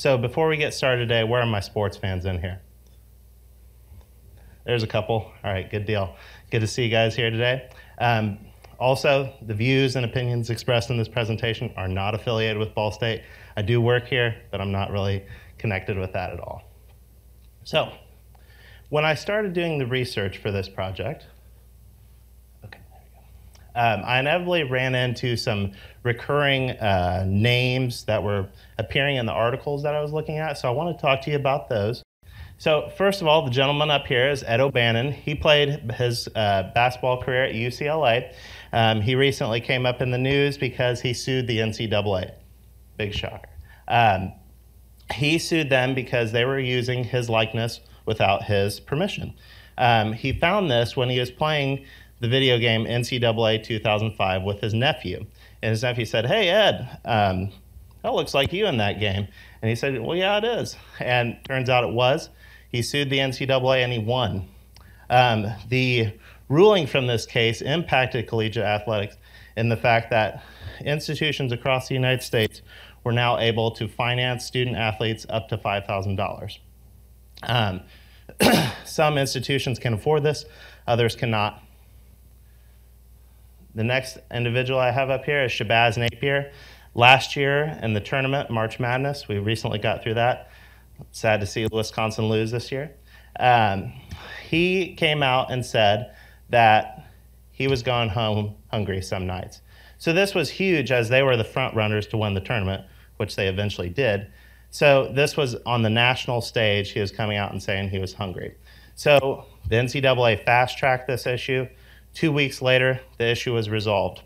So before we get started today, where are my sports fans in here? There's a couple. All right, good deal. Good to see you guys here today. Also, the views and opinions expressed in this presentation are not affiliated with Ball State. I do work here, but I'm not really connected with that at all. So, when I started doing the research for this project, I inevitably ran into some recurring names that were appearing in the articles that I was looking at, so I want to talk to you about those. So first of all, the gentleman up here is Ed O'Bannon. He played his basketball career at UCLA. He recently came up in the news because he sued the NCAA. Big shocker. He sued them because they were using his likeness without his permission. He found this when he was playing the video game NCAA 2005 with his nephew. And his nephew said, "Hey, Ed, that looks like you in that game." And he said, "Well, yeah, it is." And turns out it was. He sued the NCAA and he won. The ruling from this case impacted collegiate athletics in the fact that institutions across the United States were now able to finance student athletes up to $5,000. Some institutions can afford this, others cannot. The next individual I have up here is Shabazz Napier. Last year in the tournament, March Madness, we recently got through that. Sad to see Wisconsin lose this year. He came out and said that he was going home hungry some nights. So this was huge as they were the front runners to win the tournament, which they eventually did. So this was on the national stage. He was coming out and saying he was hungry. So the NCAA fast-tracked this issue. 2 weeks later, the issue was resolved.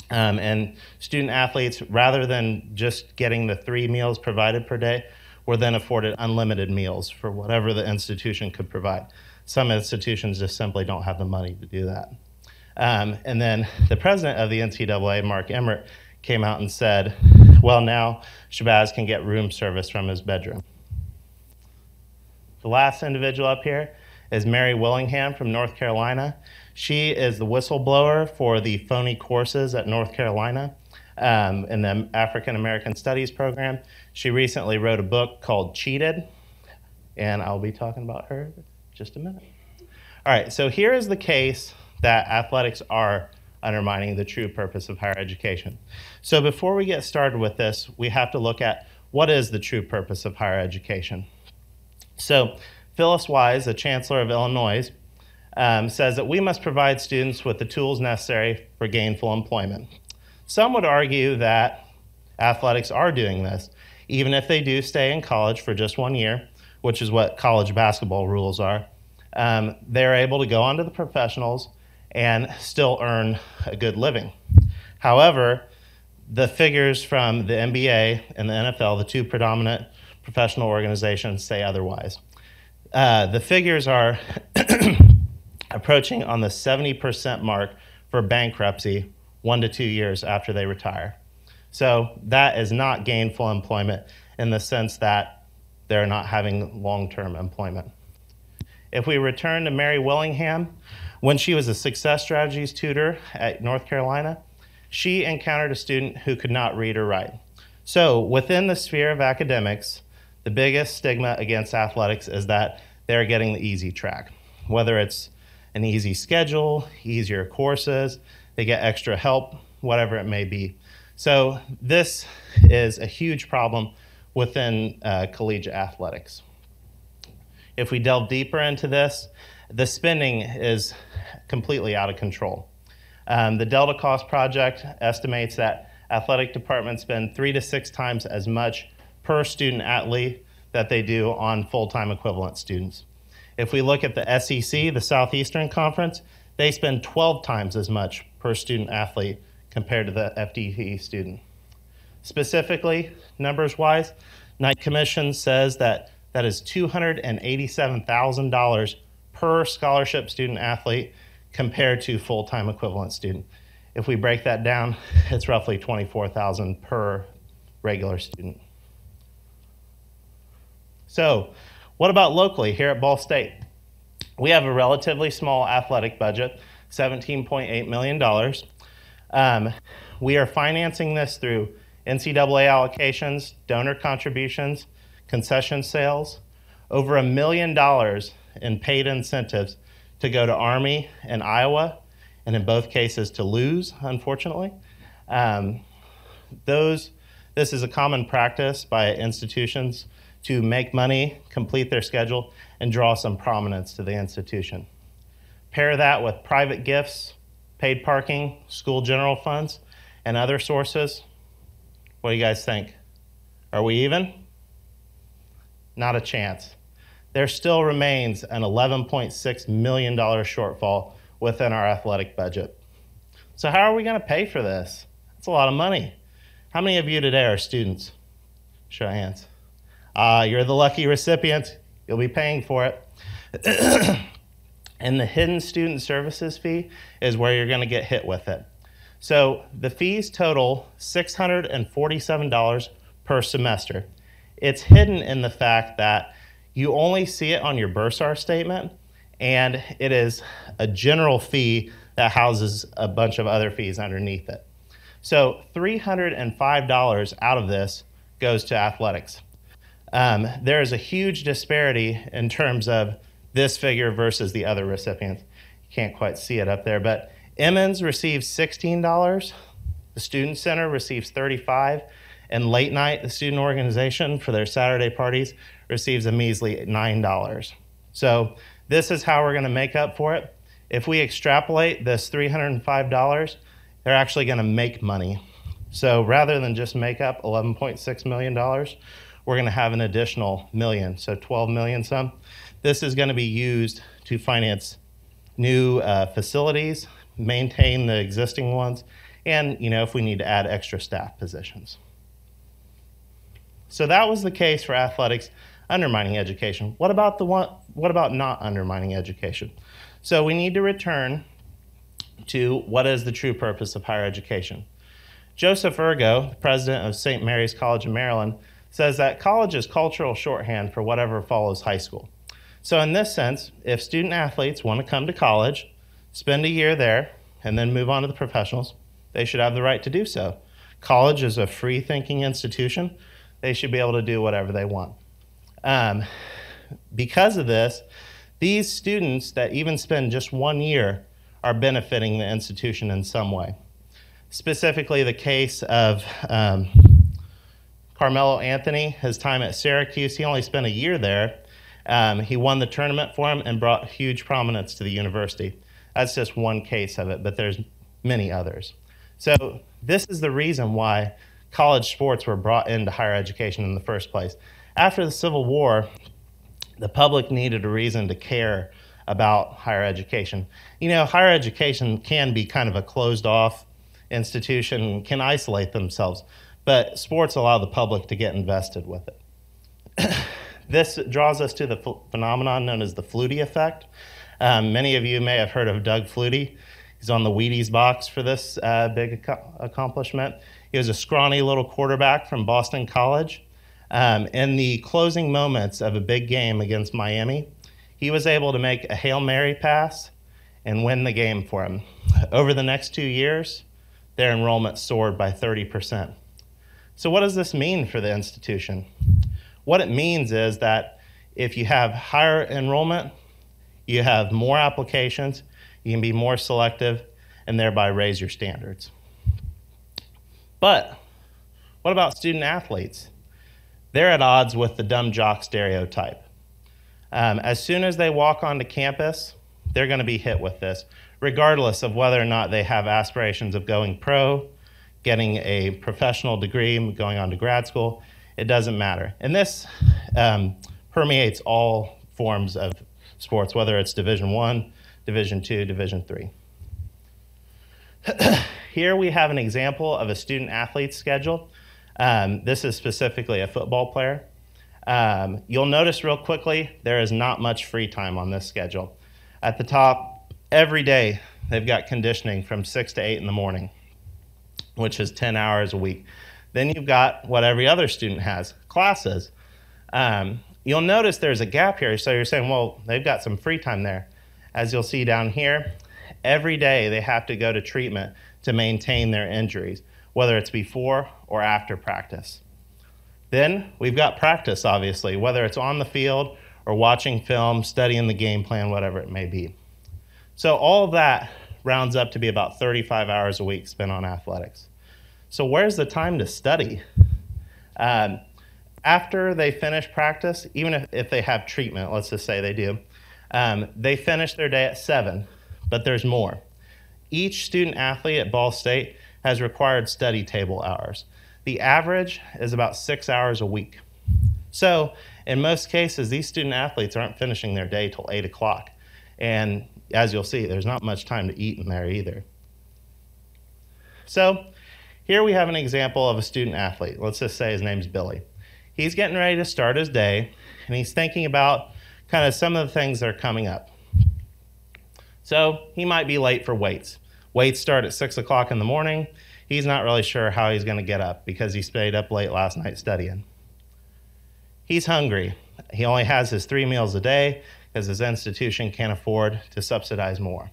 And student athletes, rather than just getting the 3 meals provided per day, were then afforded unlimited meals for whatever the institution could provide. Some institutions just simply don't have the money to do that. And then the president of the NCAA, Mark Emmert, came out and said, well, now Shabazz can get room service from his bedroom. The last individual up here is Mary Willingham from North Carolina. She is the whistleblower for the phony courses at North Carolina in the African American Studies program. She recently wrote a book called Cheated, and I'll be talking about her in just a minute. All right, so here is the case that athletics are undermining the true purpose of higher education. So before we get started with this, we have to look at what is the true purpose of higher education. So Phyllis Wise, the Chancellor of Illinois, says that we must provide students with the tools necessary for gainful employment. Some would argue that athletics are doing this, even if they do stay in college for just 1 year, which is what college basketball rules are. They're able to go on to the professionals and still earn a good living. However, the figures from the NBA and the NFL, the two predominant professional organizations, say otherwise. The figures are approaching on the 70% mark for bankruptcy 1 to 2 years after they retire. So that is not gainful employment in the sense that they're not having long-term employment. If we return to Mary Willingham, when she was a success strategies tutor at North Carolina, she encountered a student who could not read or write. So within the sphere of academics, the biggest stigma against athletics is that they're getting the easy track, whether it's an easy schedule, easier courses, they get extra help, whatever it may be. So this is a huge problem within collegiate athletics. If we delve deeper into this, the spending is completely out of control. The Delta Cost Project estimates that athletic departments spend 3 to 6 times as much per student athlete that they do on full-time equivalent students. If we look at the SEC, the Southeastern Conference, they spend 12 times as much per student athlete compared to the FDE student. Specifically, numbers-wise, Knight Commission says that that is $287,000 per scholarship student athlete compared to full-time equivalent student. If we break that down, it's roughly $24,000 per regular student. So, what about locally here at Ball State? We have a relatively small athletic budget, $17.8 million. We are financing this through NCAA allocations, donor contributions, concession sales, over $1 million in paid incentives to go to Army in Iowa, and in both cases to lose, unfortunately. This is a common practice by institutions to make money, complete their schedule, and draw some prominence to the institution. Pair that with private gifts, paid parking, school general funds, and other sources. What do you guys think? Are we even? Not a chance. There still remains an $11.6 million shortfall within our athletic budget. So how are we going to pay for this? That's a lot of money. How many of you today are students? Show of hands. You're the lucky recipient. You'll be paying for it. And the hidden student services fee is where you're going to get hit with it. So the fees total $647 per semester. It's hidden in the fact that you only see it on your bursar statement, and it is a general fee that houses a bunch of other fees underneath it. So $305 out of this goes to athletics. There is a huge disparity in terms of this figure versus the other recipients. You can't quite see it up there, but Emmons receives $16, the Student Center receives $35, and Late Night, the student organization for their Saturday parties, receives a measly $9. So this is how we're going to make up for it. If we extrapolate this $305, they're actually going to make money. So rather than just make up $11.6 million, we're going to have an additional million, so 12 million some. This is going to be used to finance new facilities, maintain the existing ones, and if we need to add extra staff positions. So that was the case for athletics undermining education. What about not undermining education? So we need to return to what is the true purpose of higher education. Joseph Ergo, the president of St. Mary's College in Maryland, says that college is cultural shorthand for whatever follows high school. So in this sense, if student athletes want to come to college, spend a year there, and then move on to the professionals, they should have the right to do so. College is a free-thinking institution. They should be able to do whatever they want. Because of this, these students that even spend just 1 year are benefiting the institution in some way. Specifically, the case of Carmelo Anthony, his time at Syracuse, he only spent a year there. He won the tournament for him and brought huge prominence to the university. That's just one case of it, but there's many others. So this is the reason why college sports were brought into higher education in the first place. After the Civil War, the public needed a reason to care about higher education. Higher education can be kind of a closed-off institution, can isolate themselves, but sports allow the public to get invested with it. This draws us to the phenomenon known as the Flutie effect. Many of you may have heard of Doug Flutie. He's on the Wheaties box for this big accomplishment. He was a scrawny little quarterback from Boston College. In the closing moments of a big game against Miami, he was able to make a Hail Mary pass and win the game for him. Over the next 2 years, their enrollment soared by 30%. So what does this mean for the institution? What it means is that if you have higher enrollment, you have more applications, you can be more selective, and thereby raise your standards. But what about student athletes? They're at odds with the dumb jock stereotype. As soon as they walk onto campus, they're going to be hit with this, regardless of whether or not they have aspirations of going pro, getting a professional degree, going on to grad school. It doesn't matter. And this permeates all forms of sports, whether it's Division I, Division II, Division III. Here we have an example of a student athlete's schedule. This is specifically a football player. You'll notice real quickly, there is not much free time on this schedule. At the top, every day, they've got conditioning from 6 to 8 in the morning, which is 10 hours a week. Then you've got what every other student has, classes. You'll notice there's a gap here, so you're saying, well, they've got some free time there. As you'll see down here, every day they have to go to treatment to maintain their injuries, whether it's before or after practice. Then we've got practice, obviously, whether it's on the field or watching film, studying the game plan, whatever it may be. So all of that rounds up to be about 35 hours a week spent on athletics. So where's the time to study? After they finish practice, even if they have treatment, let's just say they do, they finish their day at 7, but there's more. Each student athlete at Ball State has required study table hours. The average is about 6 hours a week. So in most cases, these student athletes aren't finishing their day till 8 o'clock. And as you'll see, there's not much time to eat in there either. So here we have an example of a student athlete. Let's just say his name's Billy. He's getting ready to start his day, and he's thinking about kind of some of the things that are coming up. So he might be late for weights. Weights start at 6 o'clock in the morning. He's not really sure how he's going to get up because he stayed up late last night studying. He's hungry. He only has his 3 meals a day because his institution can't afford to subsidize more.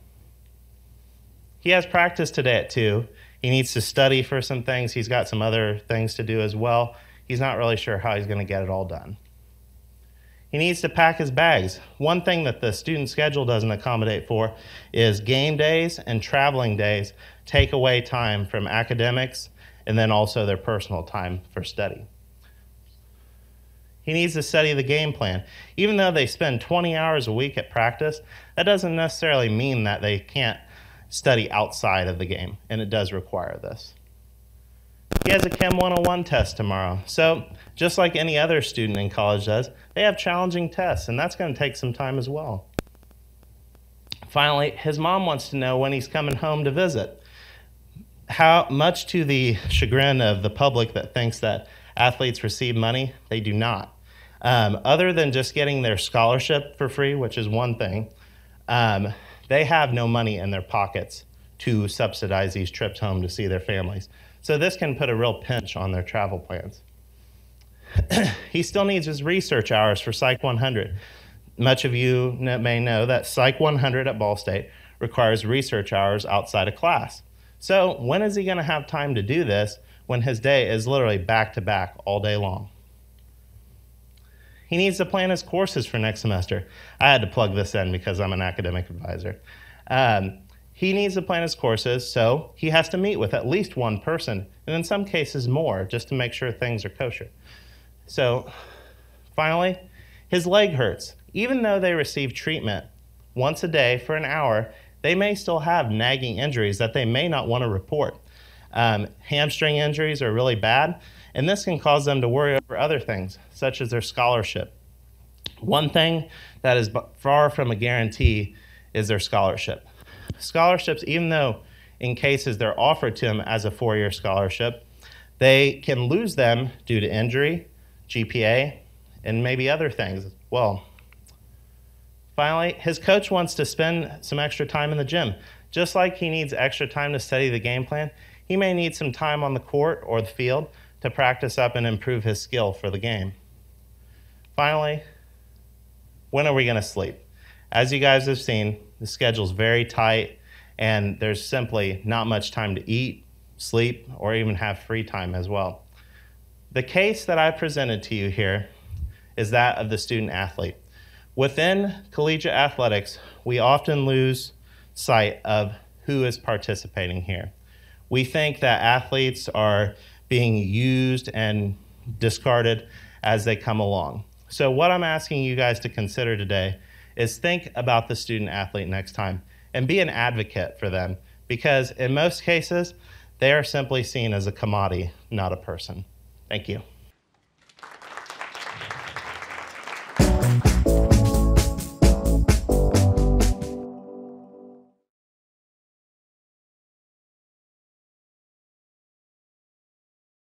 He has practice today at 2. He needs to study for some things. He's got some other things to do as well. He's not really sure how he's going to get it all done. He needs to pack his bags. One thing that the student schedule doesn't accommodate for is game days and traveling days take away time from academics and then also their personal time for study. He needs to study the game plan. Even though they spend 20 hours a week at practice, that doesn't necessarily mean that they can't study outside of the game, and it does require this. He has a Chem 101 test tomorrow. So just like any other student in college does, they have challenging tests, and that's going to take some time as well. Finally, his mom wants to know when he's coming home to visit. How much to the chagrin of the public that thinks that athletes receive money, they do not. Other than just getting their scholarship for free, which is one thing, they have no money in their pockets to subsidize these trips home to see their families. So this can put a real pinch on their travel plans. He still needs his research hours for Psych 100. Much of you may know that Psych 100 at Ball State requires research hours outside of class. So when is he going to have time to do this when his day is literally back-to-back all day long? He needs to plan his courses for next semester. I had to plug this in because I'm an academic advisor. He needs to plan his courses, so he has to meet with at least one person, and in some cases more, just to make sure things are kosher. So finally, his leg hurts. Even though they receive treatment once a day for an hour, they may still have nagging injuries that they may not want to report. Hamstring injuries are really bad, and this can cause them to worry over other things, such as their scholarship. One thing that is far from a guarantee is their scholarship. Scholarships, even though in cases they're offered to them as a 4-year scholarship, they can lose them due to injury, GPA, and maybe other things as well. Finally, his coach wants to spend some extra time in the gym. Just like he needs extra time to study the game plan, he may need some time on the court or the field to practice up and improve his skill for the game. Finally, when are we going to sleep? As you guys have seen, the schedule's very tight, and there's simply not much time to eat, sleep, or even have free time as well. The case that I presented to you here is that of the student athlete. Within collegiate athletics, we often lose sight of who is participating here. We think that athletes are being used and discarded as they come along. So what I'm asking you guys to consider today is think about the student athlete next time and be an advocate for them, because in most cases, they are simply seen as a commodity, not a person. Thank you.